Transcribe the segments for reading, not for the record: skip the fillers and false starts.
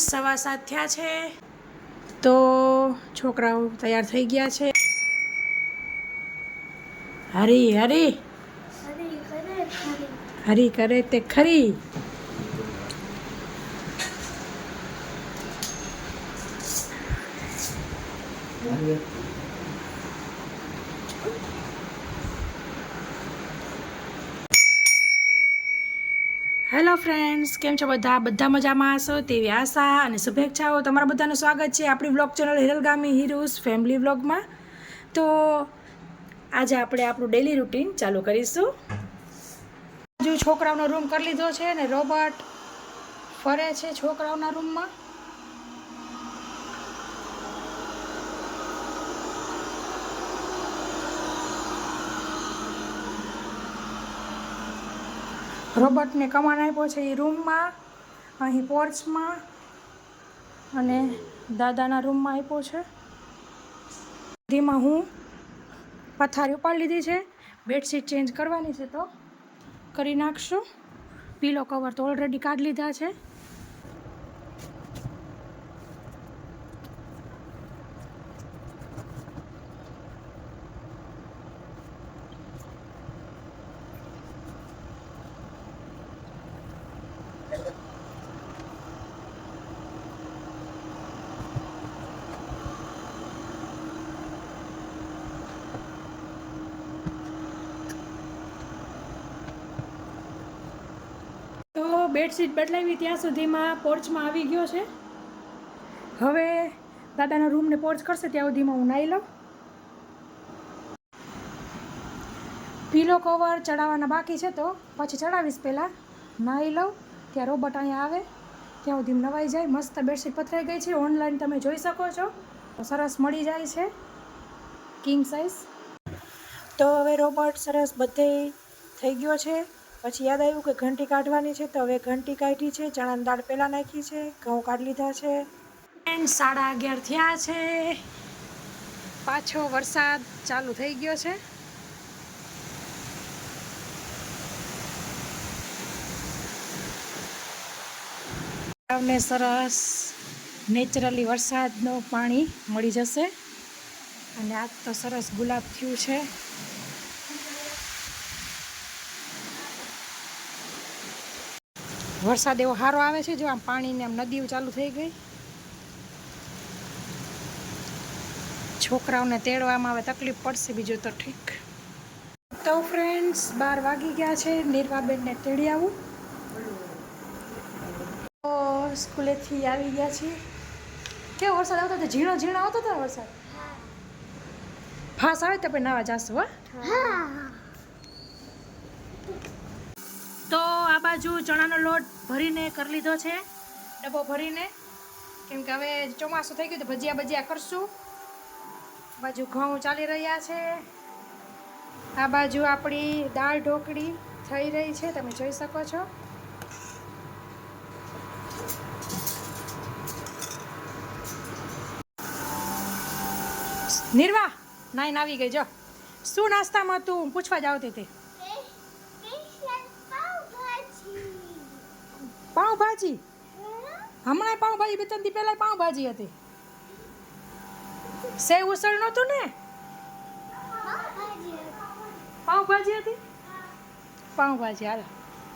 7:15 થયા છે તો છોકરાઓ તૈયાર થઈ ગયા છે. હરી હરી હરી કરે તે ખરી. હેલો ફ્રેન્ડ્સ, કેમ છો બધા મજામાં હશો તેવી આશા અને શુભેચ્છાઓ. તમારા બધાનું સ્વાગત છે આપણી બ્લોગ ચેનલ હિરલગામી હીરુઝ ફેમિલી બ્લોગમાં. તો આજે આપણે આપણું ડેલી રૂટીન ચાલુ કરીશું. હજુ છોકરાઓનો રૂમ કરી લીધો છે ને રોબોટ ફરે છે છોકરાઓના રૂમમાં. રોબોટને કમાન આપ્યો છે એ રૂમમાં, અહીં પોર્ચમાં અને દાદાના રૂમમાં આપ્યો છે. ધીમાં હું પથારી ઉપાડી લીધી છે, બેડશીટ ચેન્જ કરવાની છે તો કરી નાખશું. પીલો કવર તો ઓલરેડી કાઢી લીધા છે. તો બેડશીટ બદલાવી ત્યાં સુધીમાં પોર્ચમાં આવી ગયો છે. હવે દાદાના રૂમને પોર્ચ કરશે ત્યાં સુધીમાં હું નાહી લઉં. પીલો કવર ચડાવવાના બાકી છે તો પછી ચડાવીશ. પહેલાં નાહી લઉં ત્યાં રોબોટ અહીંયા આવે ત્યાં સુધી નવાઈ જાય. મસ્ત બેડશીટ પથરાઈ ગઈ છે, ઓનલાઈન તમે જોઈ શકો છો, સરસ મળી જાય છે કિંગ સાઇઝ. તો હવે રોબોટ સરસ બધે થઈ ગયો છે. પછી યાદ આવ્યું કે ઘંટી કાઢવાની છે તો હવે ઘંટી કાઢી છે. ચણાની દાળ પહેલાં નાખી છે, ઘઉં કાઢી લીધા છે. 11:30 થયા છે, પાછો વરસાદ ચાલુ થઈ ગયો છે. તમને સરસ નેચરલી વરસાદનું પાણી મળી જશે અને આજ તો સરસ ગુલાબ થયું છે. વરસાદ એવો સારો આવે છે, જો આમ પાણીને આમ નદીઓ ચાલુ થઈ ગઈ. છોકરાઓને તેડવામાં હવે તકલીફ પડશે, બીજું તો ઠીક. તો ફ્રેન્ડ્સ 12 વાગી ગયા છે, નિર્વાબેનને તેડી આવું. તો સ્કૂલેથી આવી ગયા છીએ. કેવો વરસાદ આવતો હતો? ઝીણો ઝીણો આવતો હતો વરસાદ. ફાસ આવે તો આપણે નાવા જાશું. હા, તો આ બાજુ ચણાનો લોટ ભરીને કરી લીધો છે, ડબ્બો ભરીને, કેમ કે હવે ચોમાસું થઈ ગયું તો ભજીયા કરશું. બાજુ ઘઉં ચાલી રહ્યા છે, આ બાજુ આપણી દાળ ઢોકળી થઈ રહી છે, તમે જોઈ શકો છો. નિર્વા નાઈને આવી ગઈ. જો શું નાસ્તામાં તું પૂછવા જ આવતી હતી? પાઉંભાજી. હમણાં પાઉંભાજી 2-3 દી પહેલા પાઉંભાજી હતી. સેવ ઉસળ નહોતું ને? પાઉંભાજી હતી. પાઉંભાજી. હાલો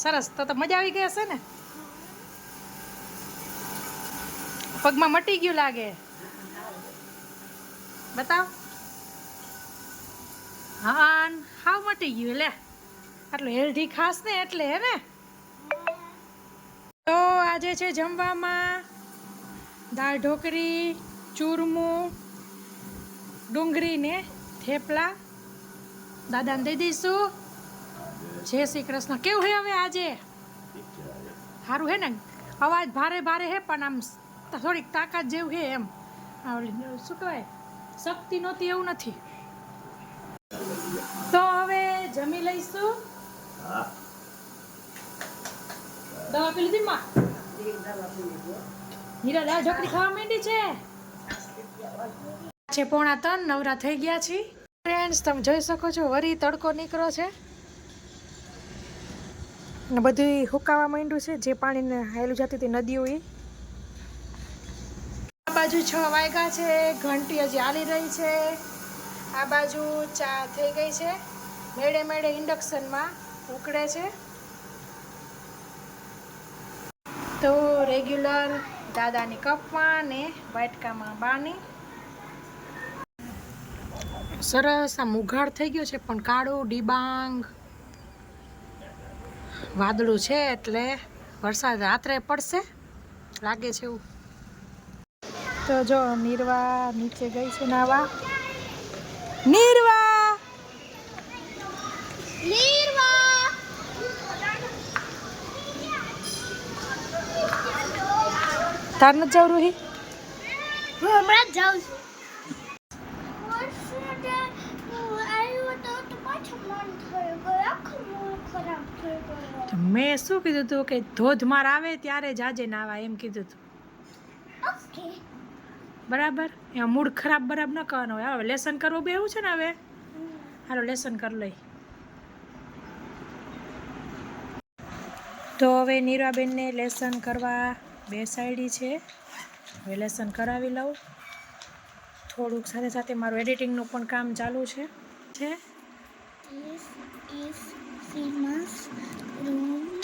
સરસ, તો મજા આવી ગઈ હશે ને? પગમાં મટી ગયું લાગે, બતાવ. હા હાવ મટી ગયું લે, આટલું હેલ્ધી ખાસ ને એટલે હે ને. તો આજે છે જમવામાં દાળ ઢોકળી, ચૂરમું, ડુંગળી ને થેપલા. દાદાને દઈ દઈશું. જય શ્રી કૃષ્ણ. કેવું હે હવે આજે? સારું હે ને? અવાજ ભારે ભારે હે પણ આમ થોડીક તાકાત જેવું હે એમ. શું કહેવાય, શક્તિ નહોતી એવું નથી. તો હવે જમી લઈશું. દવા પી લીધી માં? હીરા દાળ ઢોકળી ખાવા માંડી છે. 2:45 નવરા થઈ ગયા છીએ. ફ્રેન્ડ્સ તમે જોઈ શકો છો, વરી તડકો નીકળ્યો છે ને બધું હુકાવા માંડ્યું છે. જે પાણીને હાયલું જતી હતી નદીઓ એ બાજુ 6 વાગ્યા છે, ઘંટી હજી હાલી રહી છે. આ બાજુ ચા થઈ ગઈ છે, મેળે મેળે ઇન્ડક્શનમાં ઉકળે છે. તો રેગ્યુલર દાદાની કપમાં ને વાટકામાં બાની. સરસ આમ ઉઘાડ થઈ ગયો છે, પણ કાળું ડીબાંગ વાદળું છે, એટલે વરસાદ રાત્રે પડશે લાગે છે એવું. તો જો નીરવા નીચે ગઈ છે નાવા. નીરવા તાર નથી જાવ રૂહી? હું હમણાં જ જાઉં છું. મેં શું કીધું તું કે ધોધમાર આવે ત્યારે જાજે નાવા એમ કીધું તું. બરાબર, એમાં મૂડ ખરાબ બરાબર ન કરવાનો હોય. હવે લેસન કરવું બેવું છે ને, હવે હાલો લેસન કરી લઈ. તો હવે નીરવાબેનને લેસન કરવા બેસાડી છે. હવે લેસન કરાવી લઉં. થોડુંક સાથે સાથે મારું એડિટિંગનું પણ કામ ચાલુ છે.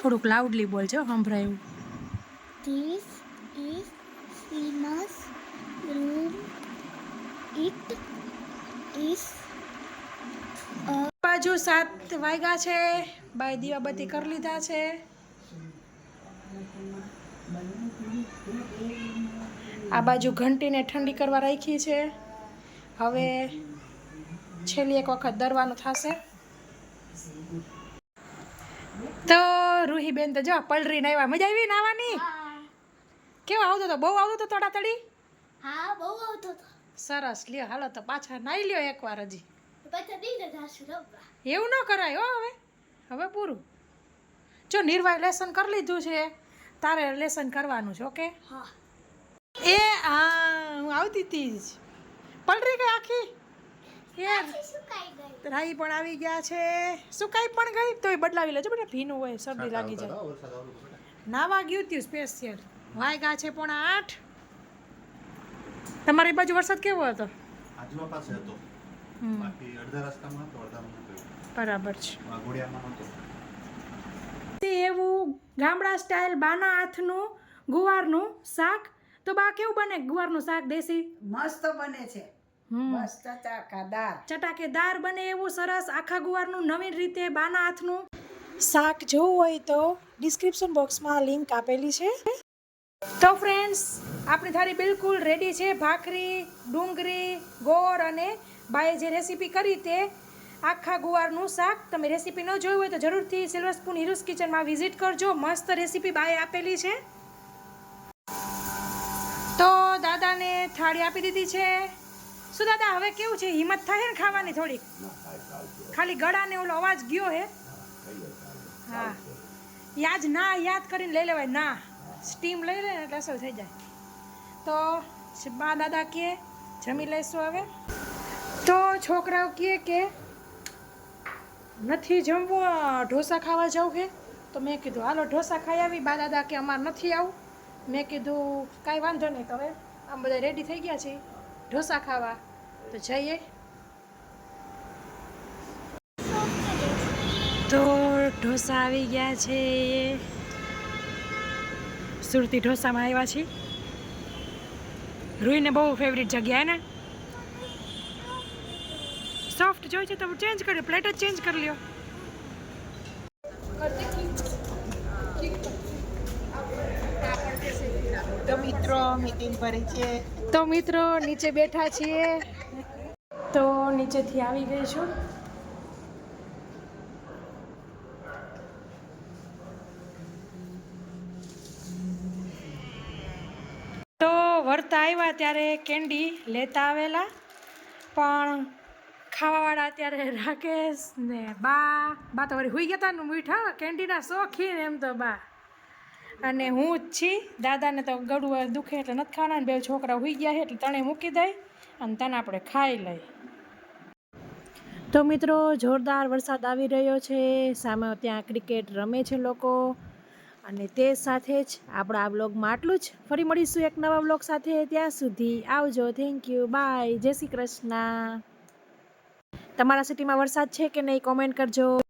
થોડુંક લાઉડલી બોલજો, સંભળાય એવું. This is Sina's room. It is બાજુ 7 વાગ્યા છે. બાય દીવાબત્તી કરી લીધા છે. આ બાજુ ઘંટીને ઠંડી કરવા રાખી છે. હવે છેલ્લી એક વખત દરવાનું થશે. તો રૂહીબેન તો જો પલરીને આવ્યા. મજા આવી નાવાની? કેવો આવતો તો? બહુ આવતો તો તડાતડી? હા, બહુ આવતો હતો. સરસ, લ્યો હાલો તો પાછા નાઈ લ્યો એકવાર હજી. પછી દીધે જાશું રમવા. એવું ન કરાય હો. હવે પૂરું. જો નિર્વાય લેસન કરી લીધું છે, તારે લેસન કરવાનું છે. ઓકે? હા. એ હા, હું આવતી હતી જ. પલરી ગઈ આખી યાર. સુકાઈ ગઈ. રાઈ પણ આવી ગયા છે. સુકાઈ પણ ગઈ તોય બદલાવી લેજો બેટા, ભીનું હોય શરદી લાગી જાય. નાવા ગયું ત્યું સ્પેશિયલ. વાગ્યા છે 7:30. તમારી બાજુ વરસાદ કેવો હતો? આજવા પાસે હતો. બાકી અડધા રસ્તામાં હતો, અડધામાં નહોતો. બરાબર છે. ઘોડિયામાં નહોતો. એવું ગામડા સ્ટાઇલ બાના હાથનું ગુવારનું શાક. તો બા કેવું બને ગુવારનું શાક દેશી? મસ્ત બને છે. મસ્ત ચટાકેદાર બને એવું સરસ આખા ગુવારનું નવીન રીતે બાના હાથનું શાક જોવું હોય તો ડિસ્ક્રિપ્શન બોક્સમાં લિંક આપેલી છે. તો ફ્રેન્ડ્સ, આપણી થાળી બિલકુલ રેડી છે. ભાખરી, ડુંગળી, ગોળ અને બાએ જે રેસીપી કરી તે આખા ગુવારનું શાક. તમે રેસીપી ન જોઈ હોય તો જરૂરથી સિલ્વર સ્પૂન હીરોઝ કિચનમાં વિઝિટ કરજો. મસ્ત રેસીપી બાએ આપેલી છે. તો દાદાને થાળી આપી દીધી છે. શું દાદા હવે કેવું છે? હિંમત થાય ને ખાવાની થોડીક? ખાલી ગળાને ઓલો અવાજ ગયો હે. હા, યાદ કરીને લઈ લેવાય. ના, સ્ટીમ લઈ લે ને એટલે અસર થઈ જાય. તો બા દાદા કે જમી લઈશું હવે. તો છોકરાઓ કે નથી જમવું, ઢોસા ખાવા જવું છે. તો મેં કીધું હાલો ઢોસા ખાઈ આવી. બા દાદા કે અમારે નથી આવું. મેં કીધું કાંઈ વાંધો નહીં. તો હવે આમ બધા રેડી થઈ ગયા છે ઢોસા ખાવા, તો જઈએ. તો ઢોસા આવી ગયા છે. સુરતી ઢોસામાં આવ્યા છે. રૂહીને બહુ ફેવરિટ જગ્યા ને. સોફ્ટ જોઈએ છે તો ચેન્જ કર્યો, પ્લેટ જ ચેન્જ કરી લ્યો. તો મિત્રો મીટિંગ ભરી છે. તો મિત્રો નીચે બેઠા છીએ. તો નીચેથી આવી ગઈ છું. તો વરતા આવ્યા ત્યારે કેન્ડી લેતા આવેલા, પણ ખાવાવાળા અત્યારે રાકેશ ને બા તો વળી હુઈ ગયા હતા ને મીઠા કેન્ડીના શોખીન એમ તો બા. અને હું જ છી. દાદાને તો ગળું દુખે એટલે નથી ખાવાના. બે છોકરા હુઈ ગયા છે એટલે તણે મૂકી દઈ અને તને આપણે ખાઈ લઈ. તો મિત્રો જોરદાર વરસાદ આવી રહ્યો છે. સામે ત્યાં ક્રિકેટ રમે છે લોકો. અને તે સાથે જ આપણા આ વ્લોગમાં આટલું જ. ફરી મળીશું એક નવા વ્લોગ સાથે. ત્યાં સુધી આવજો. Thank you. બાય. જય શ્રી કૃષ્ણ. તમારા સિટીમાં વરસાદ છે કે નહીં કોમેન્ટ કરજો.